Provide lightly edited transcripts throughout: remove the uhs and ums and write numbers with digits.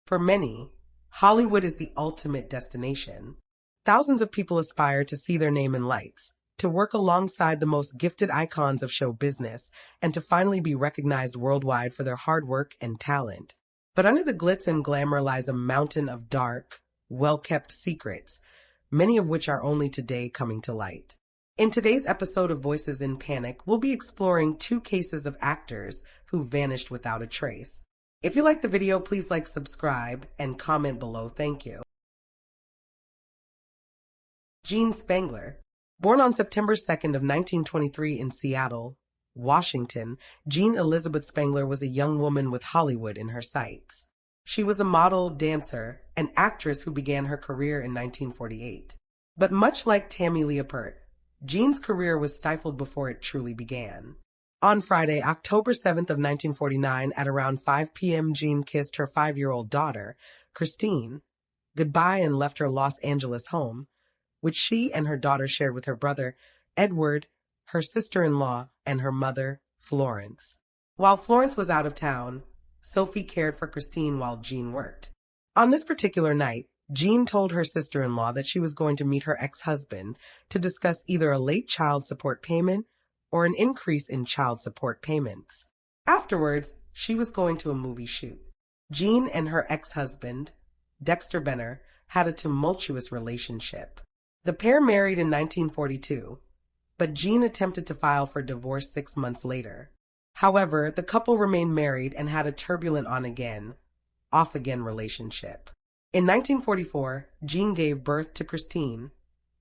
For many, Hollywood is the ultimate destination. Thousands of people aspire to see their name in lights, to work alongside the most gifted icons of show business, and to finally be recognized worldwide for their hard work and talent. But under the glitz and glamour lies a mountain of dark, well-kept secrets, many of which are only today coming to light. In today's episode of Voices in Panic, we'll be exploring two cases of actors who vanished without a trace. If you like the video, please like, subscribe, and comment below. Thank you. Jean Spangler. Born on September 2nd of 1923 in Seattle, Washington, Jean Elizabeth Spangler was a young woman with Hollywood in her sights. She was a model, dancer, and actress who began her career in 1948. But much like Tammy Leppert, Jean's career was stifled before it truly began. On Friday, October 7th of 1949, at around 5 p.m., Jean kissed her 5-year-old daughter, Christine, goodbye and left her Los Angeles home, which she and her daughter shared with her brother, Edward, her sister-in-law, and her mother, Florence. While Florence was out of town, Sophie cared for Christine while Jean worked. On this particular night, Jean told her sister-in-law that she was going to meet her ex-husband to discuss either a late child support payment or an increase in child support payments. Afterwards, she was going to a movie shoot. Jean and her ex-husband, Dexter Benner, had a tumultuous relationship. The pair married in 1942, but Jean attempted to file for divorce 6 months later. However, the couple remained married and had a turbulent on-again, off-again relationship. In 1944, Jean gave birth to Christine,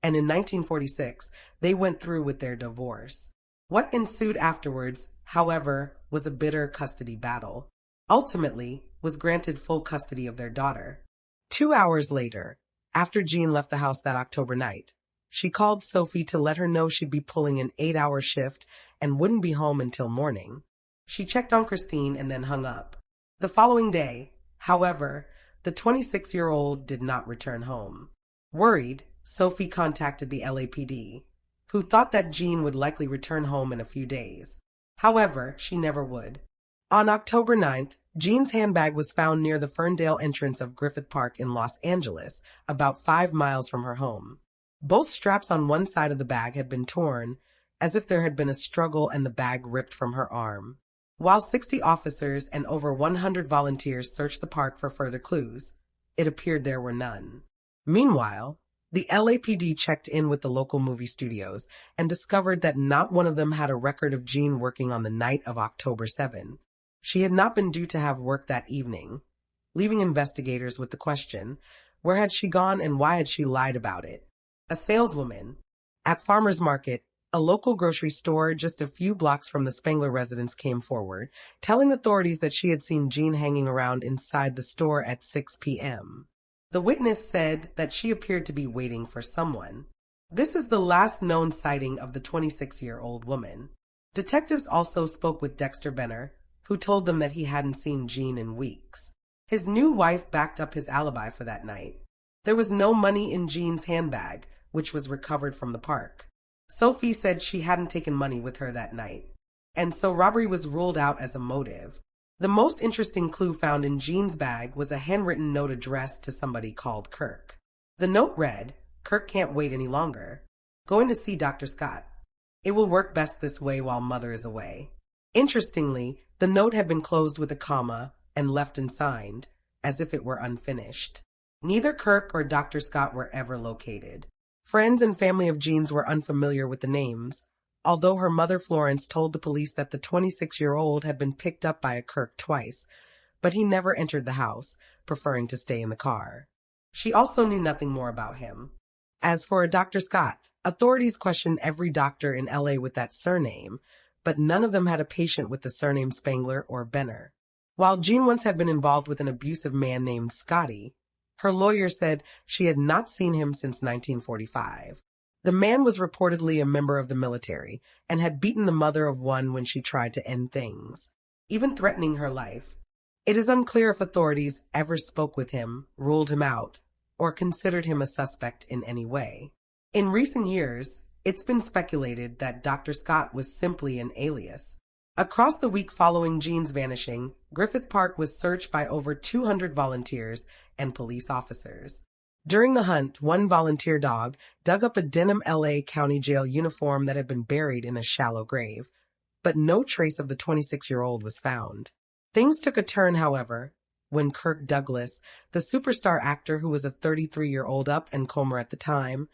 and in 1946, they went through with their divorce. What ensued afterwards, however, was a bitter custody battle. Ultimately, was granted full custody of their daughter. 2 hours later, after Jean left the house that October night, she called Sophie to let her know she'd be pulling an 8-hour shift and wouldn't be home until morning. She checked on Christine and then hung up. The following day, however, the 26-year-old did not return home. Worried, Sophie contacted the LAPD, who thought that Jean would likely return home in a few days. However, she never would. On October 9th, Jean's handbag was found near the Ferndale entrance of Griffith Park in Los Angeles, about 5 miles from her home. Both straps on one side of the bag had been torn, as if there had been a struggle and the bag ripped from her arm. While 60 officers and over 100 volunteers searched the park for further clues, it appeared there were none. Meanwhile, the LAPD checked in with the local movie studios and discovered that not one of them had a record of Jean working on the night of October 7. She had not been due to have work that evening, leaving investigators with the question, where had she gone and why had she lied about it? A saleswoman at Farmer's Market, a local grocery store just a few blocks from the Spangler residence, came forward, telling authorities that she had seen Jean hanging around inside the store at 6 p.m. The witness said that she appeared to be waiting for someone. This is the last known sighting of the 26-year-old woman. Detectives also spoke with Dexter Benner, who told them that he hadn't seen Jean in weeks. His new wife backed up his alibi for that night. There was no money in Jean's handbag, which was recovered from the park. Sophie said she hadn't taken money with her that night, and so robbery was ruled out as a motive. The most interesting clue found in Jean's bag was a handwritten note addressed to somebody called Kirk. The note read, "Kirk can't wait any longer. Going to see Dr. Scott. It will work best this way while mother is away." Interestingly, the note had been closed with a comma and left unsigned, as if it were unfinished. Neither Kirk or Dr. Scott were ever located. Friends and family of Jean's were unfamiliar with the names, although her mother Florence told the police that the 26-year-old had been picked up by a Kirk twice, but he never entered the house, preferring to stay in the car. She also knew nothing more about him. As for Dr. Scott, authorities questioned every doctor in LA with that surname, but none of them had a patient with the surname Spangler or Benner. While Jean once had been involved with an abusive man named Scotty, her lawyer said she had not seen him since 1945. The man was reportedly a member of the military and had beaten the mother of one when she tried to end things, even threatening her life. It is unclear if authorities ever spoke with him, ruled him out, or considered him a suspect in any way. In recent years, it's been speculated that Dr. Scott was simply an alias, Across the week following Jean's vanishing, Griffith Park was searched by over 200 volunteers and police officers. During the hunt, one volunteer dog dug up a denim LA County Jail uniform that had been buried in a shallow grave, but no trace of the 26-year-old was found. Things took a turn, however, when Kirk Douglas, the superstar actor who was a 33-year-old up-and-comer at the time,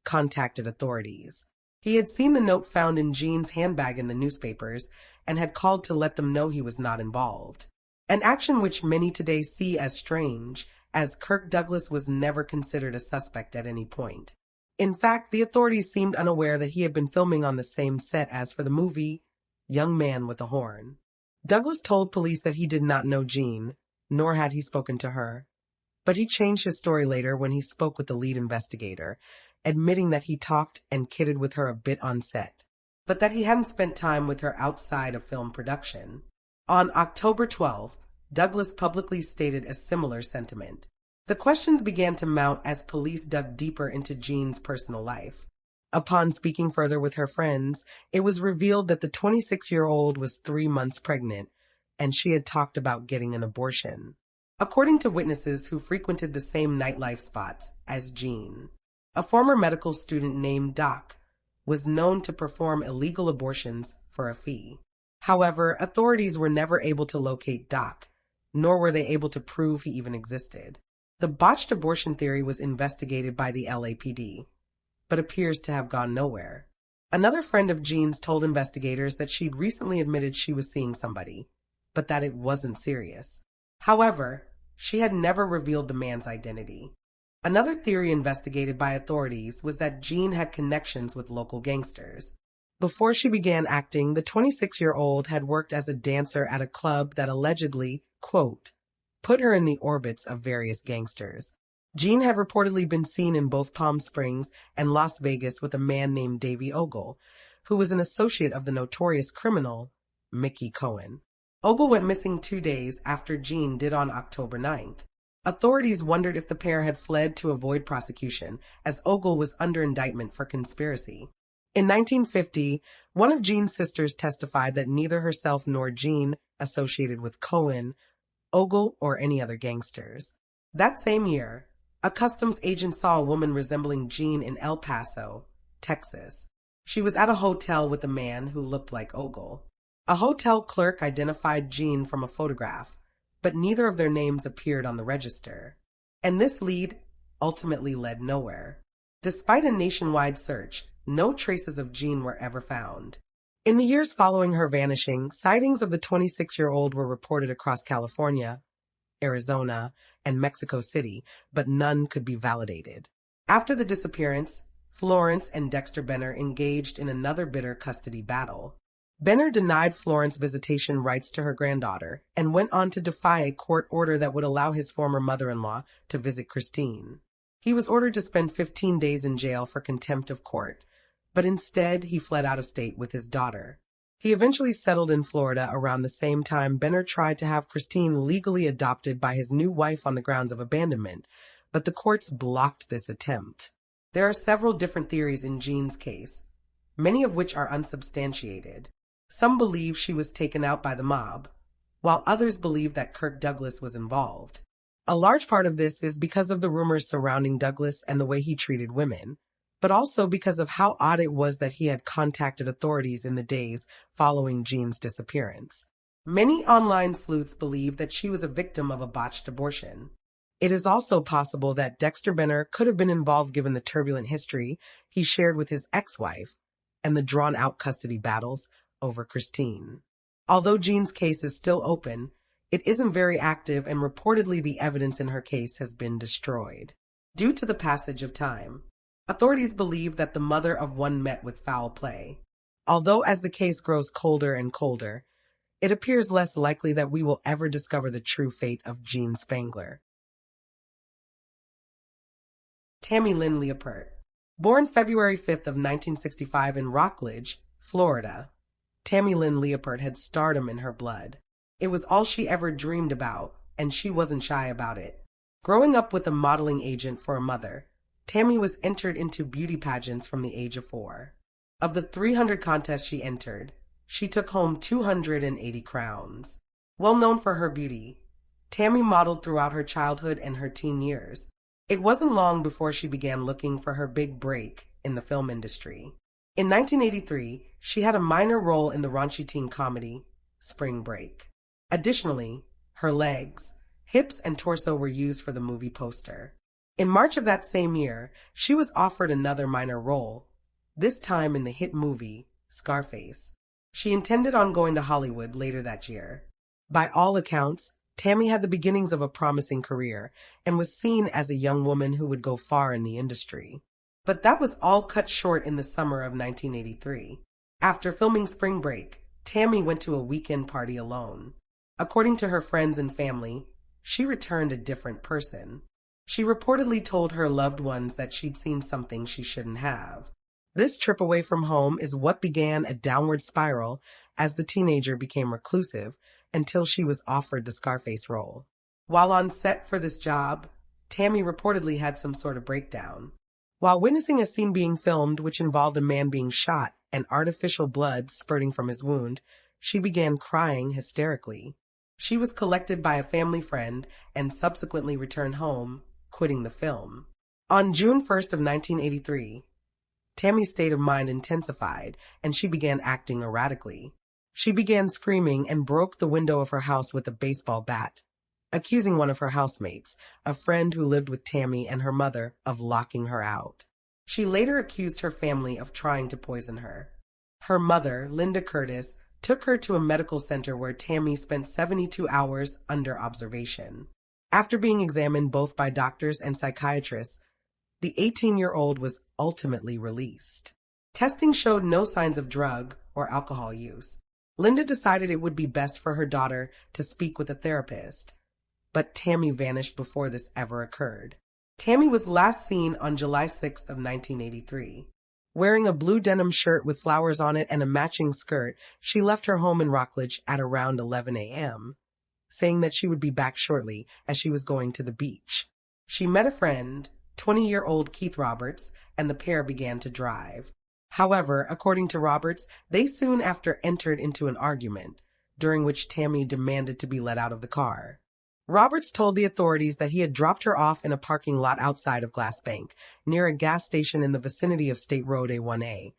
contacted authorities. He had seen the note found in Jean's handbag in the newspapers and had called to let them know he was not involved. An action which many today see as strange, as Kirk Douglas was never considered a suspect at any point. In fact, the authorities seemed unaware that he had been filming on the same set as for the movie Young Man with a Horn. Douglas told police that he did not know Jean, nor had he spoken to her. But he changed his story later when he spoke with the lead investigator, admitting that he talked and kidded with her a bit on set, but that he hadn't spent time with her outside of film production. On October 12th, Douglas publicly stated a similar sentiment. The questions began to mount as police dug deeper into Jean's personal life. Upon speaking further with her friends, it was revealed that the 26-year-old was 3 months pregnant, and she had talked about getting an abortion. According to witnesses who frequented the same nightlife spots as Jean, a former medical student named Doc was known to perform illegal abortions for a fee. However, authorities were never able to locate Doc, nor were they able to prove he even existed. The botched abortion theory was investigated by the LAPD, but appears to have gone nowhere. Another friend of Jean's told investigators that she'd recently admitted she was seeing somebody, but that it wasn't serious. However, she had never revealed the man's identity. Another theory investigated by authorities was that Jean had connections with local gangsters. Before she began acting, the 26-year-old had worked as a dancer at a club that allegedly, quote, put her in the orbits of various gangsters. Jean had reportedly been seen in both Palm Springs and Las Vegas with a man named Davey Ogle, who was an associate of the notorious criminal Mickey Cohen. Ogle went missing 2 days after Jean did on October 9th. Authorities wondered if the pair had fled to avoid prosecution, as Ogle was under indictment for conspiracy. In 1950, one of Jean's sisters testified that neither herself nor Jean associated with Cohen, Ogle, or any other gangsters. That same year, a customs agent saw a woman resembling Jean in El Paso, Texas. She was at a hotel with a man who looked like Ogle. A hotel clerk identified Jean from a photograph, but neither of their names appeared on the register. And this lead ultimately led nowhere. Despite a nationwide search, no traces of Jean were ever found. In the years following her vanishing, sightings of the 26-year-old were reported across California, Arizona, and Mexico City, but none could be validated. After the disappearance, Florence and Dexter Benner engaged in another bitter custody battle. Benner denied Florence visitation rights to her granddaughter and went on to defy a court order that would allow his former mother-in-law to visit Christine. He was ordered to spend 15 days in jail for contempt of court, but instead he fled out of state with his daughter. He eventually settled in Florida around the same time Benner tried to have Christine legally adopted by his new wife on the grounds of abandonment, but the courts blocked this attempt. There are several different theories in Jean's case, many of which are unsubstantiated. Some believe she was taken out by the mob, while others believe that Kirk Douglas was involved. A large part of this is because of the rumors surrounding Douglas and the way he treated women, but also because of how odd it was that he had contacted authorities in the days following Jean's disappearance. Many online sleuths believe that she was a victim of a botched abortion. It is also possible that Dexter Benner could have been involved given the turbulent history he shared with his ex-wife and the drawn-out custody battles over Christine. Although Jean's case is still open, it isn't very active, and reportedly the evidence in her case has been destroyed. Due to the passage of time, authorities believe that the mother of one met with foul play. Although as the case grows colder and colder, it appears less likely that we will ever discover the true fate of Jean Spangler. Tammy Lynn Leppert. Born February 5th of 1965 in Rockledge, Florida, Tammy Lynn Leppert had stardom in her blood. It was all she ever dreamed about, and she wasn't shy about it. Growing up with a modeling agent for a mother, Tammy was entered into beauty pageants from the age of 4. Of the 300 contests she entered, she took home 280 crowns. Well known for her beauty, Tammy modeled throughout her childhood and her teen years. It wasn't long before she began looking for her big break in the film industry. In 1983, she had a minor role in the raunchy teen comedy, Spring Break. Additionally, her legs, hips, and torso were used for the movie poster. In March of that same year, she was offered another minor role, this time in the hit movie, Scarface. She intended on going to Hollywood later that year. By all accounts, Tammy had the beginnings of a promising career and was seen as a young woman who would go far in the industry. But that was all cut short in the summer of 1983. After filming Spring Break, Tammy went to a weekend party alone. According to her friends and family, she returned a different person. She reportedly told her loved ones that she'd seen something she shouldn't have. This trip away from home is what began a downward spiral as the teenager became reclusive until she was offered the Scarface role. While on set for this job, Tammy reportedly had some sort of breakdown. While witnessing a scene being filmed which involved a man being shot and artificial blood spurting from his wound, she began crying hysterically. She was collected by a family friend and subsequently returned home, quitting the film. On June 1st of 1983, Tammy's state of mind intensified and she began acting erratically. She began screaming and broke the window of her house with a baseball bat, accusing one of her housemates, a friend who lived with Tammy and her mother, of locking her out. She later accused her family of trying to poison her. Her mother, Linda Curtis, took her to a medical center where Tammy spent 72 hours under observation. After being examined both by doctors and psychiatrists, the 18-year-old was ultimately released. Testing showed no signs of drug or alcohol use. Linda decided it would be best for her daughter to speak with a therapist, but Tammy vanished before this ever occurred. Tammy was last seen on July 6th of 1983. Wearing a blue denim shirt with flowers on it and a matching skirt, she left her home in Rockledge at around 11 a.m., saying that she would be back shortly as she was going to the beach. She met a friend, 20-year-old Keith Roberts, and the pair began to drive. However, according to Roberts, they soon after entered into an argument, during which Tammy demanded to be let out of the car. Roberts told the authorities that he had dropped her off in a parking lot outside of Glass Bank, near a gas station in the vicinity of State Road A1A,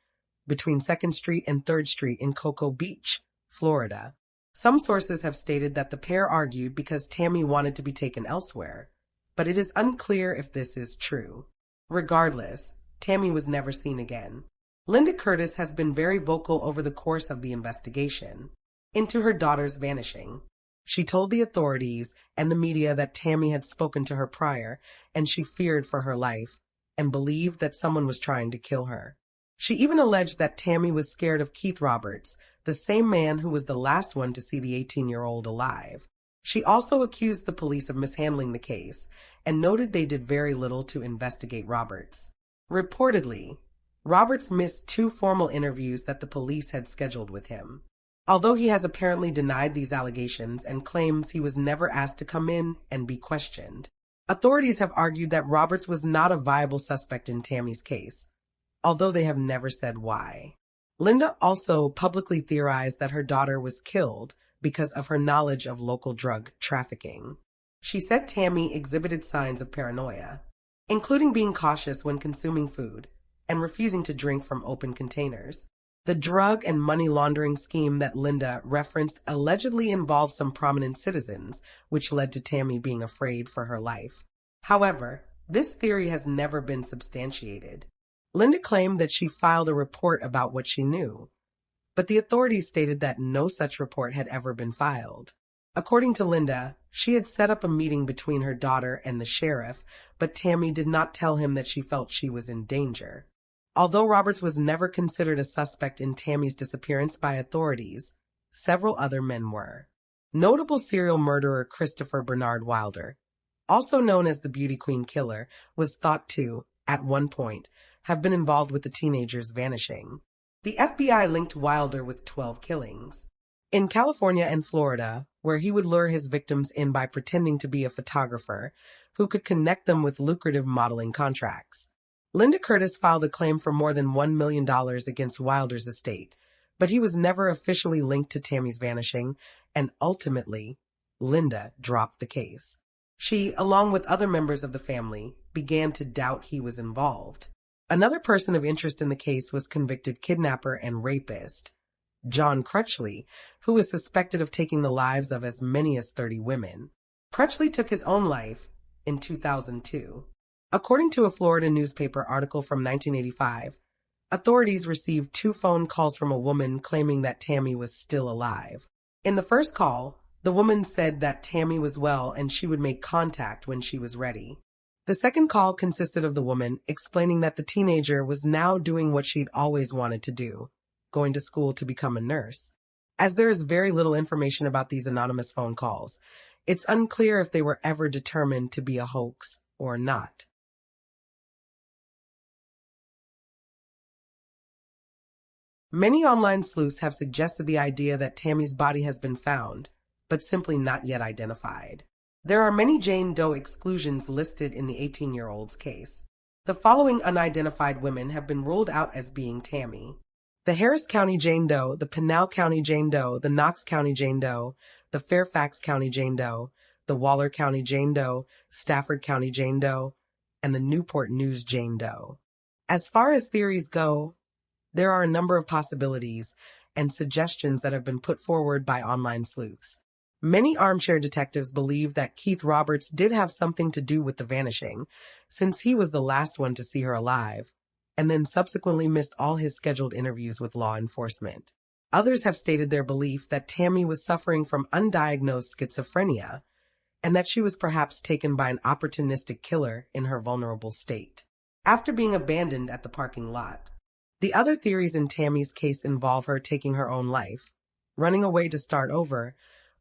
between 2nd Street and 3rd Street in Cocoa Beach, Florida. Some sources have stated that the pair argued because Tammy wanted to be taken elsewhere, but it is unclear if this is true. Regardless, Tammy was never seen again. Linda Curtis has been very vocal over the course of the investigation into her daughter's vanishing. She told the authorities and the media that Tammy had spoken to her prior, and she feared for her life and believed that someone was trying to kill her. She even alleged that Tammy was scared of Keith Roberts, the same man who was the last one to see the 18-year-old alive. She also accused the police of mishandling the case and noted they did very little to investigate Roberts. Reportedly, Roberts missed 2 formal interviews that the police had scheduled with him. Although he has apparently denied these allegations and claims he was never asked to come in and be questioned, authorities have argued that Roberts was not a viable suspect in Tammy's case, although they have never said why. Linda also publicly theorized that her daughter was killed because of her knowledge of local drug trafficking. She said Tammy exhibited signs of paranoia, including being cautious when consuming food and refusing to drink from open containers. The drug and money laundering scheme that Linda referenced allegedly involved some prominent citizens, which led to Tammy being afraid for her life. However, this theory has never been substantiated. Linda claimed that she filed a report about what she knew, but the authorities stated that no such report had ever been filed. According to Linda, she had set up a meeting between her daughter and the sheriff, but Tammy did not tell him that she felt she was in danger. Although Roberts was never considered a suspect in Tammy's disappearance by authorities, several other men were. Notable serial murderer Christopher Bernard Wilder, also known as the Beauty Queen Killer, was thought to, at one point, have been involved with the teenager's vanishing. The FBI linked Wilder with 12 killings. In California and Florida, where he would lure his victims in by pretending to be a photographer who could connect them with lucrative modeling contracts. Linda Curtis filed a claim for more than $1 million against Wilder's estate, but he was never officially linked to Tammy's vanishing, and ultimately, Linda dropped the case. She, along with other members of the family, began to doubt he was involved. Another person of interest in the case was convicted kidnapper and rapist John Crutchley, who was suspected of taking the lives of as many as 30 women. Crutchley took his own life in 2002. According to a Florida newspaper article from 1985, authorities received 2 phone calls from a woman claiming that Tammy was still alive. In the first call, the woman said that Tammy was well and she would make contact when she was ready. The second call consisted of the woman explaining that the teenager was now doing what she'd always wanted to do, going to school to become a nurse. As there is very little information about these anonymous phone calls, it's unclear if they were ever determined to be a hoax or not. Many online sleuths have suggested the idea that Tammy's body has been found, but simply not yet identified. There are many Jane Doe exclusions listed in the 18-year-old's case. The following unidentified women have been ruled out as being Tammy: the Harris County Jane Doe, the Pinal County Jane Doe, the Knox County Jane Doe, the Fairfax County Jane Doe, the Waller County Jane Doe, Stafford County Jane Doe, and the Newport News Jane Doe. As far as theories go, there are a number of possibilities and suggestions that have been put forward by online sleuths. Many armchair detectives believe that Keith Roberts did have something to do with the vanishing, since he was the last one to see her alive, and then subsequently missed all his scheduled interviews with law enforcement. Others have stated their belief that Tammy was suffering from undiagnosed schizophrenia, and that she was perhaps taken by an opportunistic killer in her vulnerable state, after being abandoned at the parking lot. The other theories in Tammy's case involve her taking her own life, running away to start over,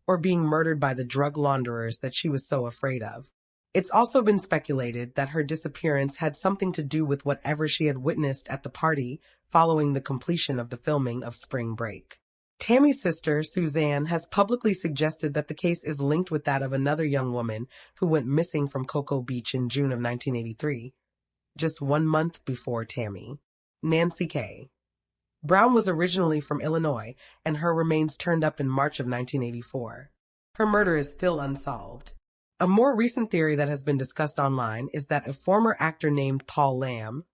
or being murdered by the drug launderers that she was so afraid of. It's also been speculated that her disappearance had something to do with whatever she had witnessed at the party following the completion of the filming of Spring Break. Tammy's sister, Suzanne, has publicly suggested that the case is linked with that of another young woman who went missing from Cocoa Beach in June of 1983, just 1 month before Tammy. Nancy K. Brown was originally from Illinois, and her remains turned up in March of 1984. Her murder is still unsolved. A more recent theory that has been discussed online is that a former actor named Paul Lamb,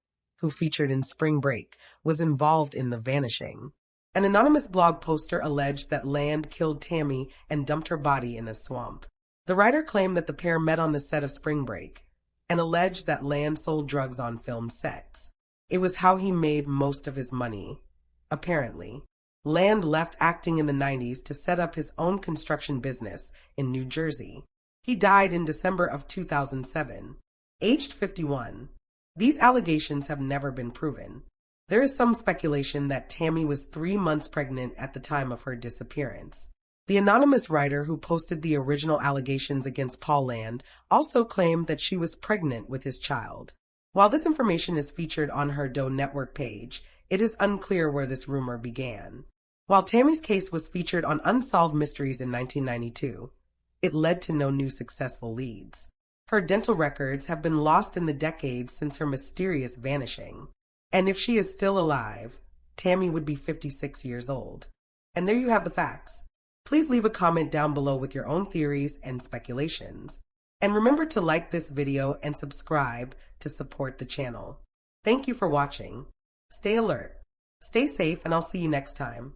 who featured in Spring Break, was involved in the vanishing. An anonymous blog poster alleged that Land killed Tammy and dumped her body in a swamp. The writer claimed that the pair met on the set of Spring Break and alleged that Land sold drugs on film sets. It was how he made most of his money. Apparently, Land left acting in the 90s to set up his own construction business in New Jersey. He died in December of 2007, aged 51. These allegations have never been proven. There is some speculation that Tammy was 3 months pregnant at the time of her disappearance. The anonymous writer who posted the original allegations against Paul Land also claimed that she was pregnant with his child. While this information is featured on her Doe Network page, it is unclear where this rumor began. While Tammy's case was featured on Unsolved Mysteries in 1992, it led to no new successful leads. Her dental records have been lost in the decades since her mysterious vanishing. And if she is still alive, Tammy would be 56 years old. And there you have the facts. Please leave a comment down below with your own theories and speculations. And remember to like this video and subscribe to support the channel. Thank you for watching. Stay alert, stay safe, and I'll see you next time.